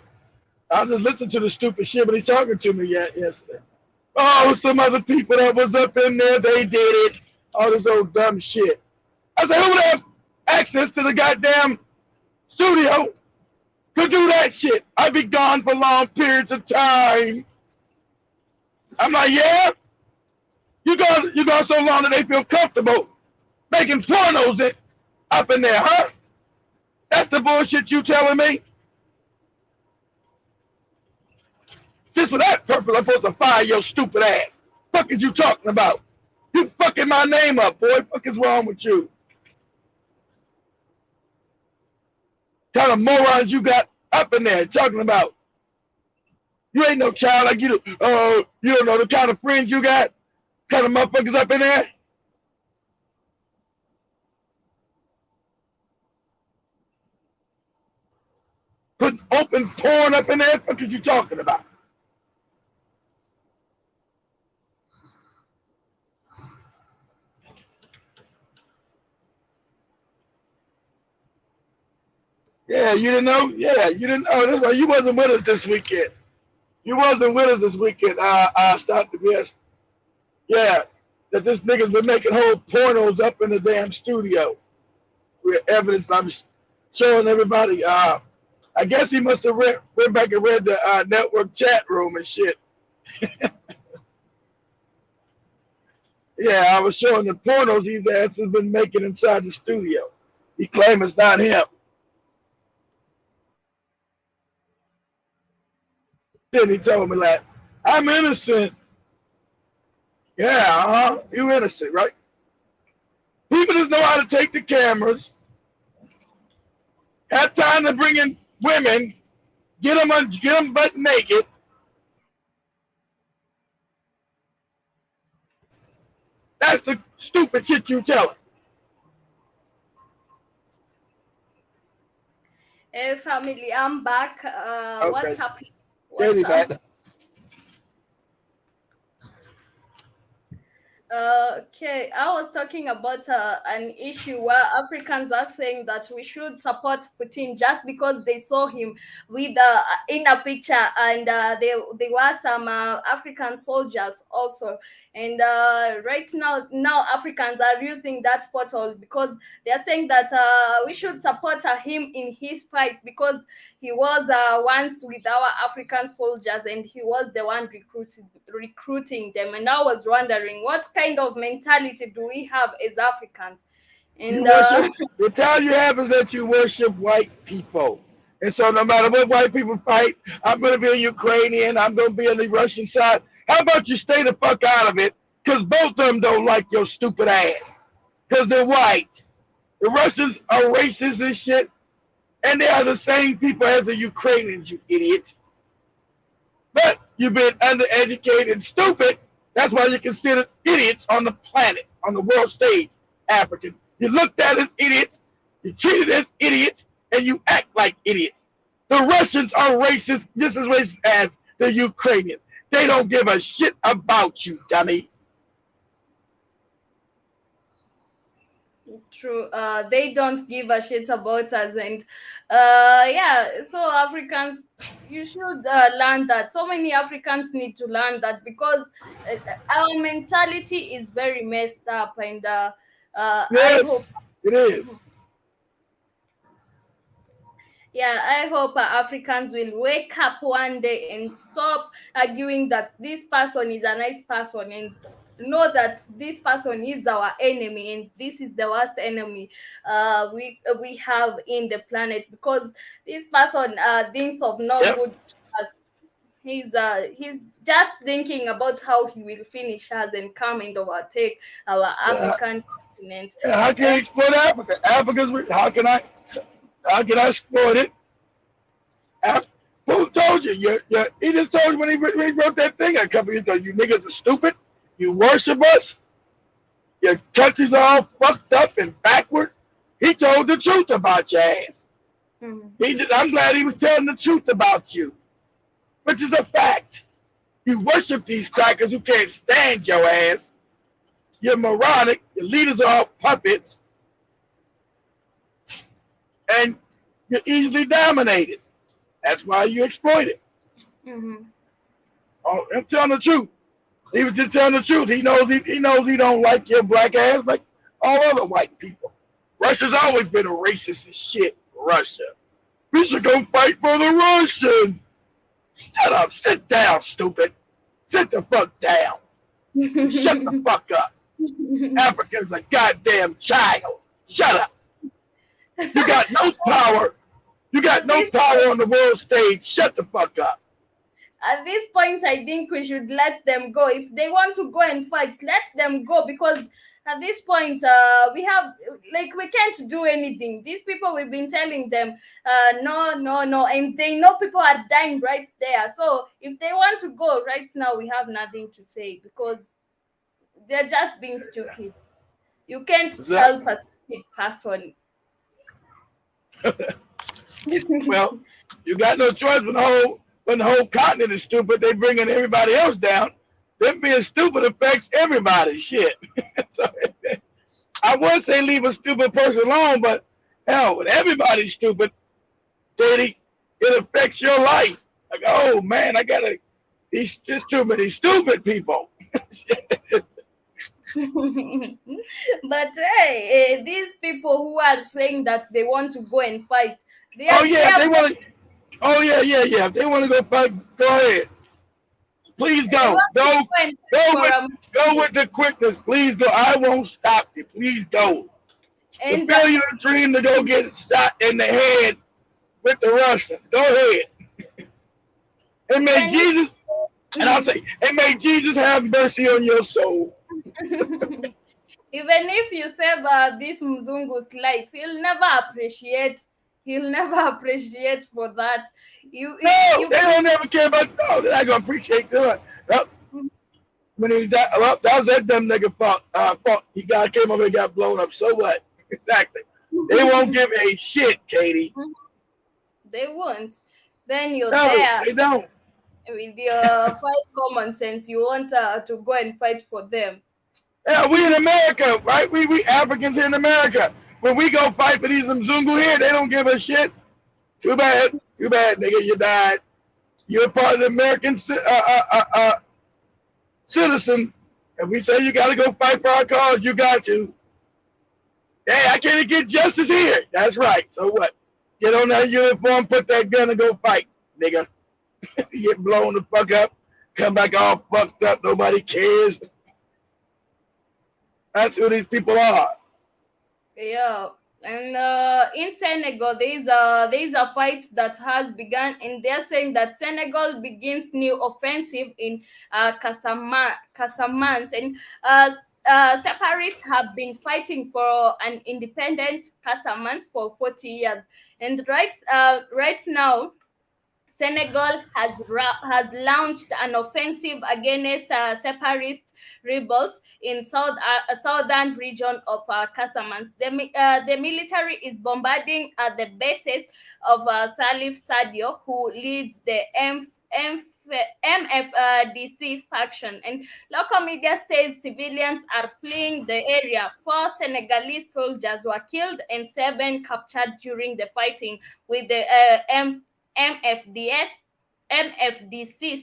I'll just listen to the stupid shit, but he's talking to me yesterday. Oh, some other people that was up in there, they did it. All this old dumb shit. I said, who would have access to the goddamn studio to do that shit? I'd be gone for long periods of time. I'm like, yeah, you gone so long that they feel comfortable making pornos up in there, huh? That's the bullshit you telling me? Just for that purpose, I'm supposed to fire your stupid ass. Fuck is you talking about? You fucking my name up, boy. Fuck is wrong with you? Kind of morons you got up in there talking about? You ain't no child like you. You don't know the kind of friends you got. Kind of motherfuckers up in there. Putting open porn up in there. What is you talking about? Yeah, you didn't know? Yeah, you didn't know. That's why you wasn't with us this weekend. You wasn't with us this weekend. I stopped the guest. Yeah, that this nigga's been making whole pornos up in the damn studio. With evidence I'm showing everybody. I guess he must have went back and read the network chat room and shit. Yeah, I was showing the pornos these asses been making inside the studio. He claims it's not him. Then he told me like, I'm innocent. Yeah, you innocent, right? People just know how to take the cameras, have time to bring in women, get them butt naked. That's the stupid shit you tell them. Hey family, I'm back. Okay. What's happening? What's up? Okay, I was talking about an issue where Africans are saying that we should support Putin just because they saw him with in a picture, and there were some African soldiers also. And right now Africans are using that photo because they are saying that we should support him in his fight because he was once with our African soldiers and he was the one recruiting them. And I was wondering, what kind of mentality do we have as Africans? And the time you have is that you worship white people. And so no matter what white people fight, I'm going to be a Ukrainian, I'm going to be on the Russian side. How about you stay the fuck out of it? Because both of them don't like your stupid ass. Because they're white. The Russians are racist and shit. And they are the same people as the Ukrainians, you idiot. But you've been undereducated and stupid. That's why you're considered idiots on the planet, on the world stage, African. You looked at as idiots, you treated as idiots, and you act like idiots. The Russians are racist, just as racist as the Ukrainians. They don't give a shit about you, dummy. True. They don't give a shit about us, and yeah. So Africans, you should learn that. So many Africans need to learn that because our mentality is very messed up, and I hope. Yes, it is. Yeah, I hope Africans will wake up one day and stop arguing that this person is a nice person and know that this person is our enemy and this is the worst enemy we have in the planet because this person thinks of no Yep. good to us. He's just thinking about how he will finish us and come and overtake our Yeah. African continent. How can I exploit Africa? Africa's. How can I exploit it? Who told you? He just told you when he wrote that thing a couple years ago. You niggas are stupid. You worship us. Your country's all fucked up and backwards. He told the truth about your ass. Mm-hmm. I'm glad he was telling the truth about you, which is a fact. You worship these crackers who can't stand your ass. You're moronic. Your leaders are all puppets. And you're easily dominated. That's why you exploit it. Mm-hmm. Oh, I'm telling the truth. He was just telling the truth. He knows he don't like your black ass like all other white people. Russia's always been a racist as shit. Russia. We should go fight for the Russians. Shut up. Sit down, stupid. Sit the fuck down. Shut the fuck up. Africa's a goddamn child. Shut up. You got no power. You got no power on the world stage. Shut the fuck up. At this point, I think we should let them go. If they want to go and fight, let them go because at this point, we can't do anything. These people, we've been telling them, no, and they know people are dying right there. So if they want to go right now, we have nothing to say because they're just being stupid. You can't help a stupid person. Well, you got no choice when the whole continent is stupid. They bringing everybody else down. Them being stupid affects everybody. Shit. So, I would say leave a stupid person alone, but hell, when everybody's stupid, Daddy, it affects your life. Like, oh man, there's too many stupid people. But hey, these people who are saying that they want to go and fight, They want to. Oh yeah. If they want to go fight, go ahead. Please go. Go with the quickness. Please go. I won't stop you. Please go. And fulfill your dream to go get shot in the head with the Russians. Go ahead. And may Jesus, and I'll say, and may Jesus have mercy on your soul. Even if you save this Mzungu's life, he'll never appreciate for that. They don't ever care about. No, they're not gonna appreciate that. When he died, that was that dumb nigga fault. He came over and got blown up. So what? Exactly. They won't give a shit, Katie. They won't. Then you're there. They don't. With your fight common sense, you want to go and fight for them. Yeah, we in America, right? We Africans in America. When we go fight for these Mzungu here, they don't give a shit. Too bad, nigga, you died. You're part of the American citizen. If we say you got to go fight for our cause, you got to. Hey, I can't get justice here. That's right. So what? Get on that uniform, put that gun, and go fight, nigga. You get blown the fuck up, come back all fucked up. Nobody cares. That's who these people are. Yeah. And in Senegal, there is a fight that has begun, and they're saying that Senegal begins new offensive in Casamance, and separatists have been fighting for an independent Casamance for 40 years, and right now, Senegal has launched an offensive against separatist rebels in southern region of Casamance. The military is bombarding the bases of Salif Sadio, who leads the MFDC faction, and local media says civilians are fleeing the area. 4 Senegalese soldiers were killed and 7 captured during the fighting with the MFDC,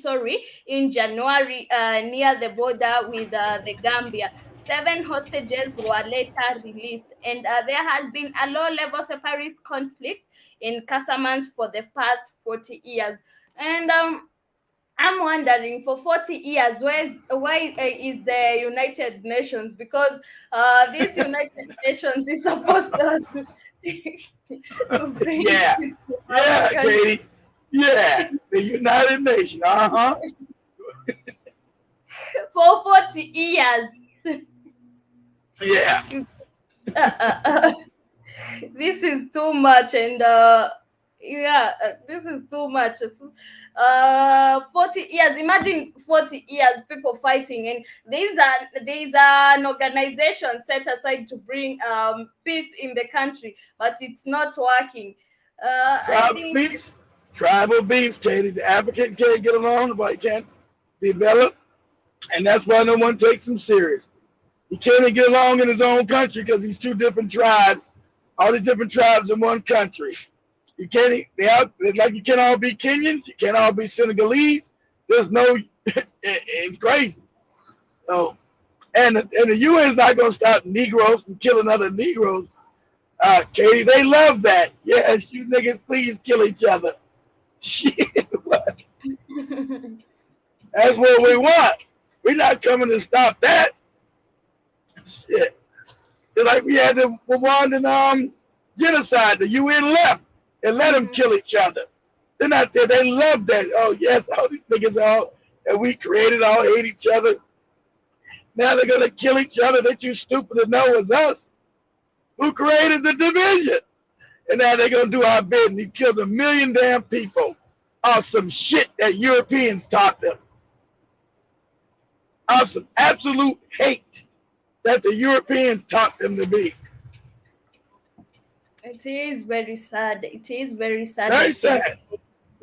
in January near the border with the Gambia. 7 hostages were later released, and there has been a low-level separatist conflict in Casamance for the past 40 years. And I'm wondering, for 40 years, why is the United Nations? Because this United Nations is supposed to bring Yeah, peace to our yeah, country. Katie. Yeah, the United Nations. For 40 years. Yeah. This is too much, and this is too much. 40 years, imagine 40 years people fighting, and there's an organization set aside to bring peace in the country, but it's not working. I think Tribal beefs, Katie. The African can't get along, the white can't develop, and that's why no one takes him serious. He can't even get along in his own country because he's 2 different tribes, all these different tribes in one country. You can't. Like you can't all be Kenyans. You can't all be Senegalese. There's no. It's crazy. So, and the UN is not going to stop Negroes from killing other Negroes. Katie, they love that. Yes, you niggas, please kill each other. Shit, what? That's what we want. We're not coming to stop that. Shit. It's like we had the Rwandan genocide. The UN left and let them kill each other. They're not there. They love that. Oh, yes, all these niggas all that we created all hate each other. Now they're going to kill each other. They're too stupid to know it's us who created the division. And now they're going to do our bidding. You killed 1 million damn people off some shit that Europeans taught them. Off some absolute hate that the Europeans taught them to be. it is very sad. It is very sad. Very sad.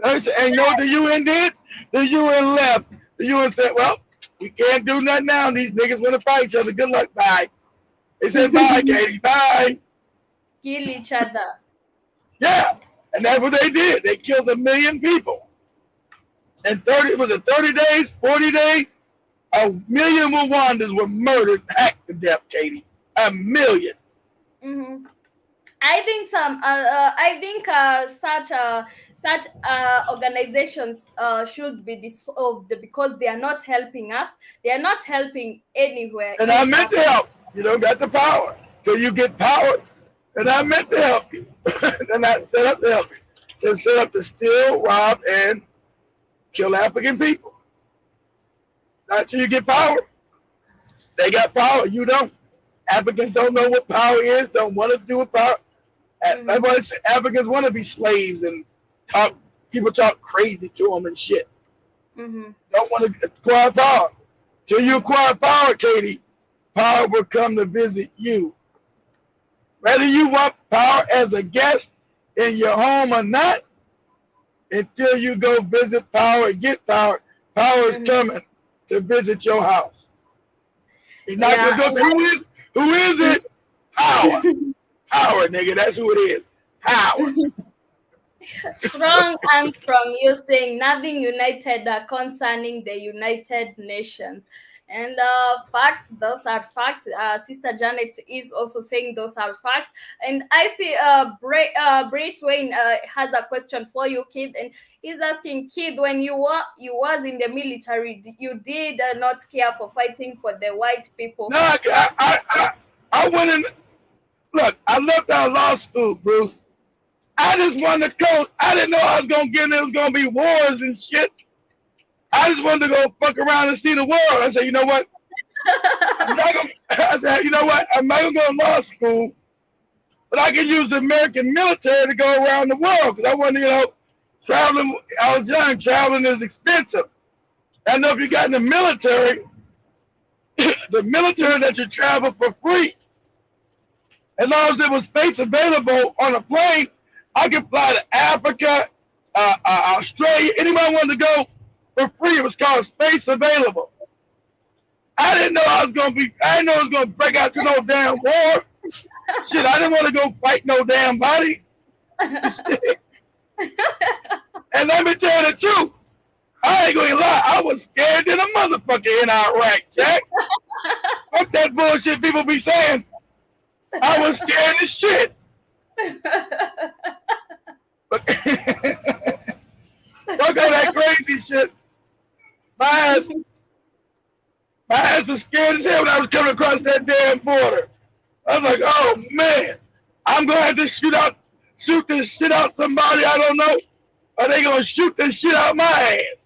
And you know what the UN did? The UN left. The UN said, well, we can't do nothing now. These niggas want to fight each other. Good luck. Bye. They said, bye, Katie. Bye. Kill each other. Yeah. And that's what they did. They killed 1 million people. And 30 days, 40 days, 1 million Rwandans were murdered, hacked to death, Katie. 1 million. Mm-hmm. I think such organizations should be dissolved because they are not helping us. They are not helping anywhere. And I meant to help. You don't got the power. Till you get power. And I meant to help you. They're not set up to help you. They're set up to steal, rob, and kill African people. Not till you get power. They got power. You don't. Africans don't know what power is, don't want to do with power. Africans want to be slaves and people talk crazy to them and shit. Mm-hmm. Don't want to acquire power. Till you acquire power, Katie, power will come to visit you. Whether you want power as a guest in your home or not, until you go visit power and get power, power is coming to visit your house. He's not going to go, who is it? Power. Power, nigga. That's who it is. Power. Strong Armstrong, you're saying nothing united concerning the United Nations. And facts, those are facts. Sister Janet is also saying those are facts. And I see Brace Wayne has a question for you, Kid. And he's asking, Kid, when you was in the military, you did not care for fighting for the white people? No, I went in. Look, I left out law school, Bruce. I just wanted to coach. I didn't know I was going to get in. There was going to be wars and shit. I just wanted to go fuck around and see the world. I said, you know what? I'm not going to go to law school, but I can use the American military to go around the world because I wanted to, traveling, I was young, traveling is expensive. I know if you got in the military, the military that you travel for free. As long as there was space available on a plane, I could fly to Africa, Australia. Anybody wanted to go for free. It was called space available. I didn't know I didn't know it was gonna break out to no damn war. Shit, I didn't want to go fight no damn body. And let me tell you the truth, I ain't gonna lie, I was scared than a motherfucker in Iraq, Jack. Fuck that bullshit people be saying. I was scared as shit. Fuck all that crazy shit. My ass was scared as hell when I was coming across that damn border. I was like, oh man, I'm gonna have to shoot this shit out somebody I don't know, or they gonna shoot this shit out my ass.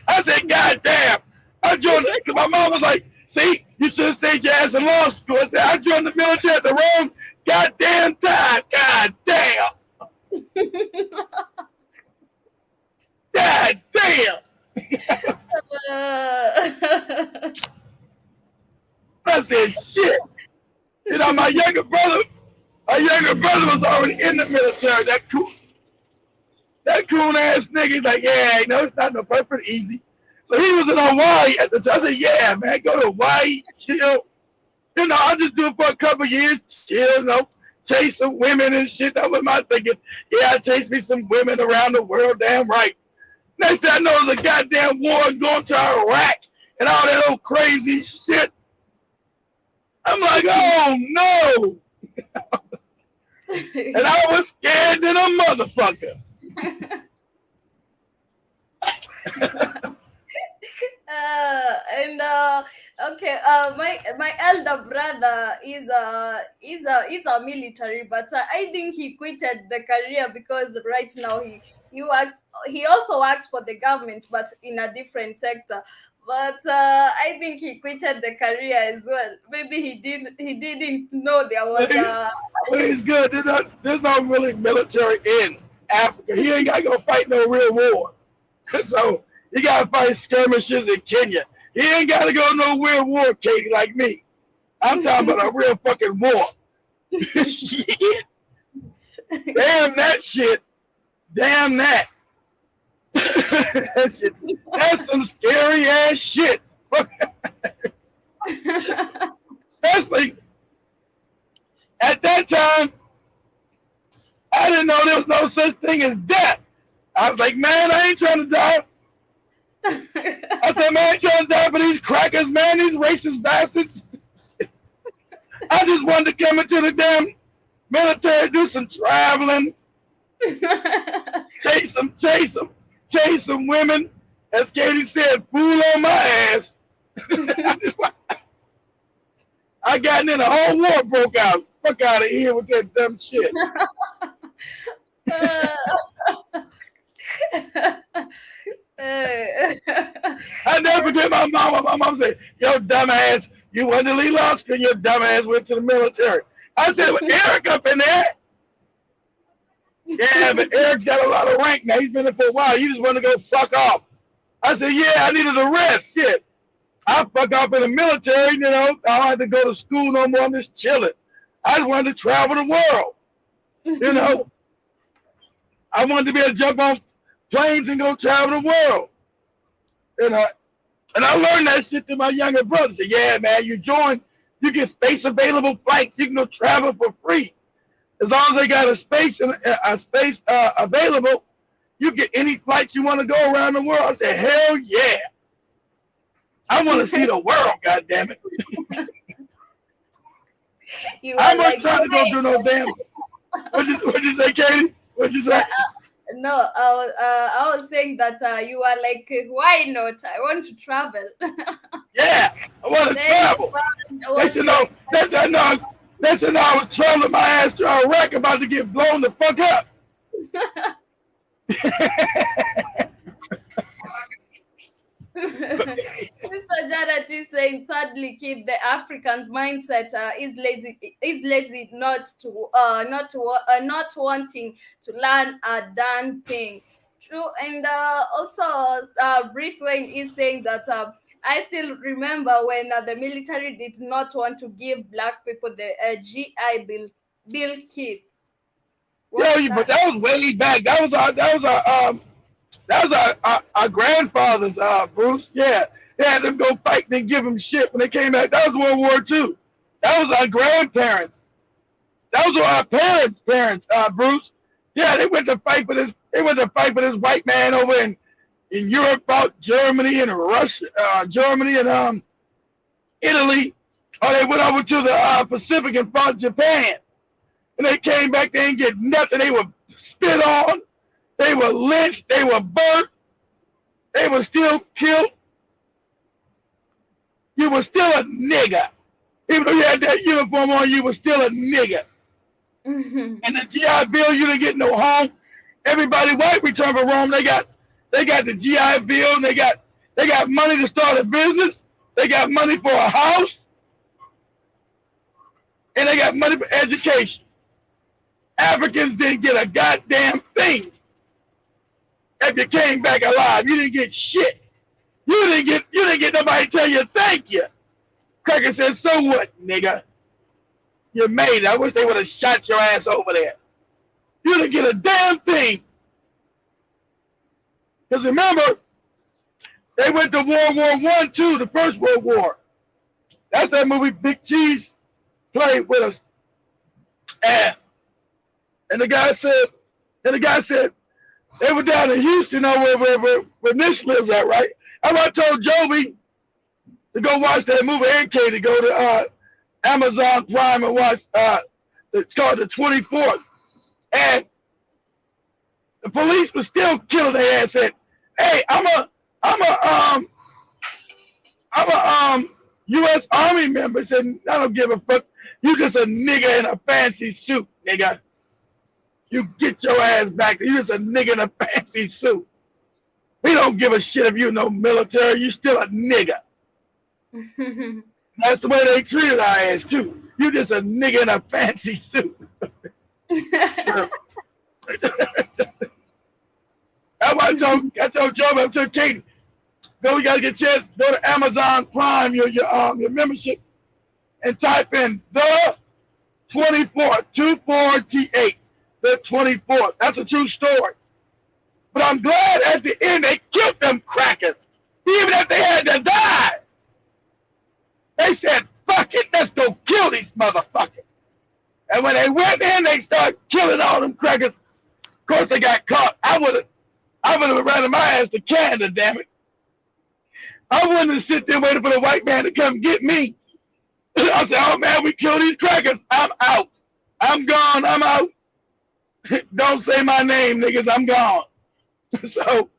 I said, God damn. I joined, because my mom was like, see, you should have stayed your ass in law school. I said, I joined the military at the wrong goddamn time. God damn. God damn. I said, shit. You know, my younger brother was already in the military. That coon ass nigga, he's like, yeah, you know, it's not no perfect easy. So he was in Hawaii at the time. I said, yeah, man, go to Hawaii, chill. You know, I'll just do it for a couple years, chill, you know, chase some women and shit. That was my thinking. Yeah, I chased me some women around the world, damn right. Next thing I know, there's a goddamn war going to Iraq and all that old crazy shit. I'm like, oh no. And I was scared than a motherfucker. Okay, my elder brother is a military, but I think he quitted the career because right now he also works for the government, but in a different sector. But I think he quitted the career as well. Maybe he didn't know there was Well, he's good. There's no really military in Africa. He ain't got to go fight no real war. So he got to fight skirmishes in Kenya. He ain't got to go no real war, Katie, like me. I'm talking about a real fucking war. Shit. Damn that shit. Damn that. That's some scary ass shit. Especially at that time, I didn't know there was no such thing as death. I was like, man, I ain't trying to die. I said, man, I ain't trying to die for these crackers, man, these racist bastards. I just wanted to come into the damn military, do some traveling, chase some women. As Katie said, fool on my ass. I got in, a whole war broke out. Fuck out of here with that dumb shit. I never forget my mom. My mom said, yo, dumbass, you went to Lee Law School, your dumbass went to the military. I said, well, Eric up in there. Yeah, but Eric's got a lot of rank now. He's been there for a while. You just want to go fuck off. I said, yeah, I needed a rest. Shit. I fuck off in the military, you know. I don't have to go to school no more. I'm just chilling. I just wanted to travel the world. You know. I wanted to be able to jump on planes and go travel the world. You know. And I learned that shit to my younger brother. Said, yeah, man, you get space available flights. You can go travel for free. As long as they got a space available, you get any flights you want to go around the world. I said, hell yeah. I want to see the world, goddammit. I'm not trying to go do no damn. What'd you say, Katie? What'd you say? No, I was saying that you are like, why not? I want to travel. Yeah, I want to travel. That's when I was trolling my ass to Iraq about to get blown the fuck up. Mr. Janet is saying, sadly, kid, the African's mindset is lazy, not wanting to learn a darn thing. True, and also Bruce Wayne is saying that I still remember when the military did not want to give black people the GI Bill kit. But that was way back. That was our grandfathers, Bruce. Yeah, they had them go fight and then give them shit when they came back. That was World War II. That was our grandparents. That was our parents' parents, Bruce. Yeah, they went to fight for this. They went to fight for this white man over in Europe, fought Germany and Russia, Germany and Italy. Or they went over to the Pacific and fought Japan. And they came back, they didn't get nothing. They were spit on. They were lynched. They were burnt. They were still killed. You were still a nigger. Even though you had that uniform on, you were still a nigger. And the GI Bill, you didn't get no home. Everybody white returned from Rome. They got the GI Bill, and they got money to start a business. They got money for a house, and they got money for education. Africans didn't get a goddamn thing. If you came back alive, you didn't get shit. You didn't get nobody to tell you thank you. Cracker said, so what, nigga? You made it. I wish they would have shot your ass over there. You didn't get a damn thing. Because remember, they went to World War I too, the First World War. That's that movie Big Cheese played with us. And the guy said, they were down in Houston, where Nish lives at, right? I told Joby to go watch that movie, and Kay to go to Amazon Prime and watch. It's called The 24th, and the police was still killing their ass. Said, "Hey, I'm a U.S. Army member." Said, "I don't give a fuck. You just a nigga in a fancy suit, nigga. You get your ass back. You just a nigga in a fancy suit. We don't give a shit if you no military. You still a nigga." That's the way they treated our ass too. You just a nigga in a fancy suit. That's why I told Joe, I told Katie, go, you gotta get a chance, go to Amazon Prime, your membership, and type in the 24th, 24th, the 24th. That's a true story. But I'm glad at the end they killed them crackers, even if they had to die. They said, fuck it, let's go kill these motherfuckers. And when they went in, they started killing all them crackers. Of course, they got caught. I would have ran my ass to Canada, damn it. I wouldn't have sit there waiting for the white man to come get me. I said, oh man, we killed these crackers. I'm out. I'm gone. I'm out. Don't say my name, niggas. I'm gone. So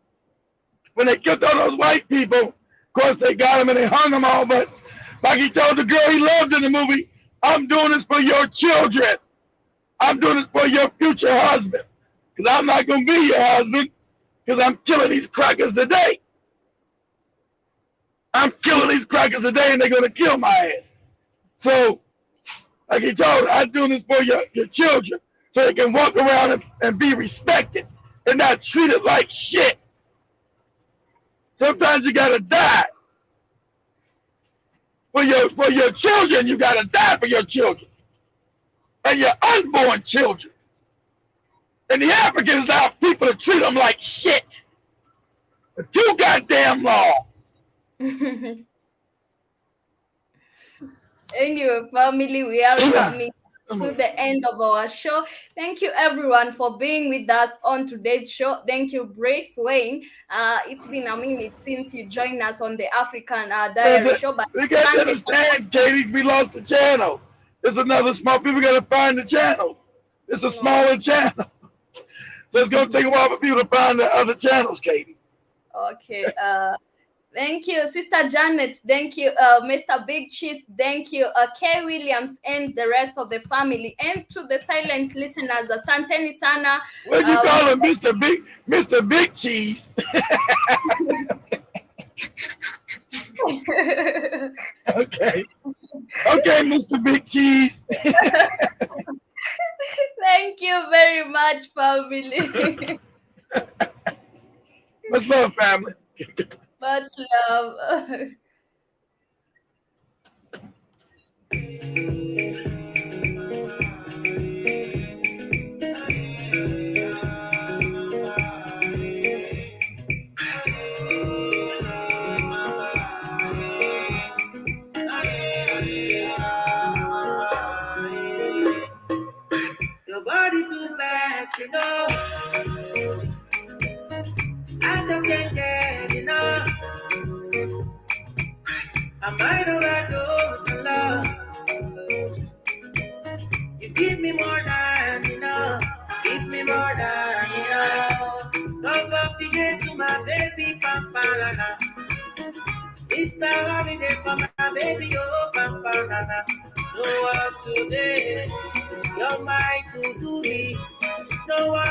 when they killed all those white people, of course they got them and they hung them all. But like he told the girl he loved in the movie, I'm doing this for your children. I'm doing this for your future husband. Because I'm not going to be your husband because I'm killing these crackers today. I'm killing these crackers today and they're going to kill my ass. So, like he told her, I'm doing this for your children so they can walk around and be respected and not treated like shit. Sometimes you got to die. For your children, you got to die for your children. And your unborn children. And the Africans allow people to treat them like shit. For too goddamn long. Anyway, family, we are coming to the end of our show. Thank you, everyone, for being with us on today's show. Thank you, Bruce Wayne. It's been a minute since you joined us on the African Diary show. But we got to understand, Katie, we lost the channel. There's another small, people got to find the channel. It's a smaller channel. So it's going to take a while for people to find the other channels, Katie. Okay. Thank you, Sister Janet. Thank you, Mr. Big Cheese. Thank you, Kay Williams, and the rest of the family. And to the silent listeners, Santeni Sana. What you call him, Mr. Big Cheese? Okay. Okay, Mr. Big Cheese. Thank you very much, family. What's up, family? Much love. Your body too bad, you know. I just can't get enough. I might overdose on love. You give me more than enough. Give me more than enough. Top of the day to my baby, Pamparana. It's a holiday for my baby, oh, Pamparana. No one today. You're my to-do list. No one